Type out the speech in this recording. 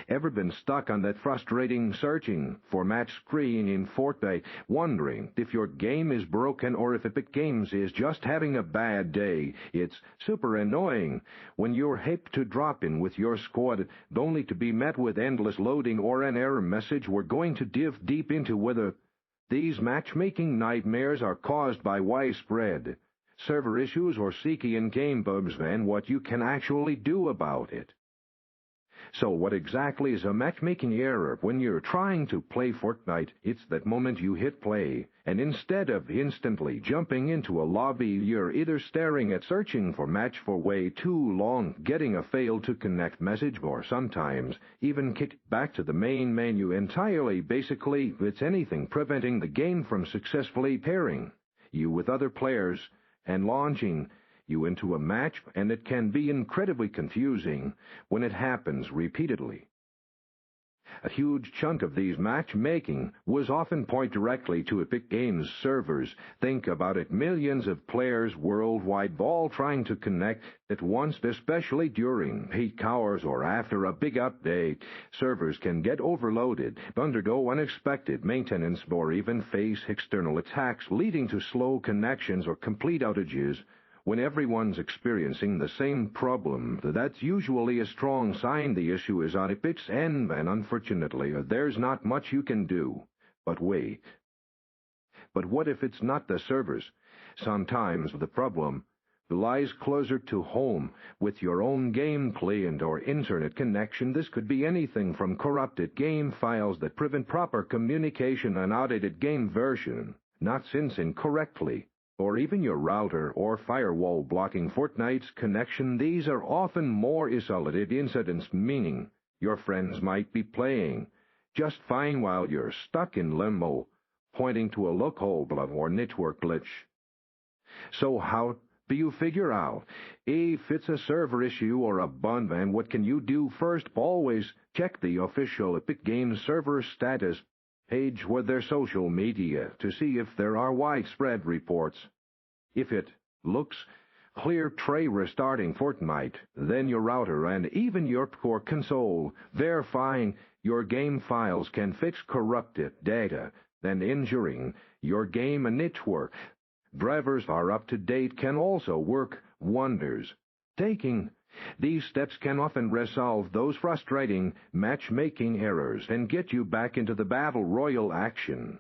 Ever been stuck on that frustrating searching for match screen in Fortnite, wondering if your game is broken or if Epic Games is just having a bad day? It's super annoying when you're hyped to drop in with your squad, only to be met with endless loading or an error message. We're going to dive deep into whether these matchmaking nightmares are caused by widespread server issues or seeking in-game bugs, and what you can actually do about it. So what exactly is a matchmaking error? When you're trying to play Fortnite, it's that moment you hit play, and instead of instantly jumping into a lobby, you're either staring at searching for match for way too long, getting a fail to connect message, or sometimes even kicked back to the main menu entirely. Basically, it's anything preventing the game from successfully pairing you with other players and launching you into a match, and it can be incredibly confusing when it happens repeatedly. A huge chunk of these matchmaking was often point directly to Epic Games servers. Think about it, millions of players worldwide all trying to connect at once, especially during peak hours or after a big update. Servers can get overloaded, undergo unexpected maintenance, or even face external attacks, leading to slow connections or complete outages. When everyone's experiencing the same problem, that's usually a strong sign the issue is on Epic's end, and unfortunately, there's not much you can do. But wait. But what if it's not the servers? Sometimes the problem lies closer to home, with your own gameplay and or internet connection. This could be anything from corrupted game files that prevent proper communication, an outdated game version not syncing correctly, or even your router or firewall blocking Fortnite's connection. These are often more isolated incidents, meaning your friends might be playing just fine while you're stuck in limbo, pointing to a loophole or network glitch. So how do you figure out if it's a server issue or a bug, and what can you do? First, always check the official Epic Games server status page with their social media to see if there are widespread reports. If it looks clear, try restarting Fortnite, then your router and even your core console. Verifying your game files can fix corrupted data, then injuring your game and network. Drivers are up to date can also work wonders. Taking these steps can often resolve those frustrating matchmaking errors and get you back into the battle royal action.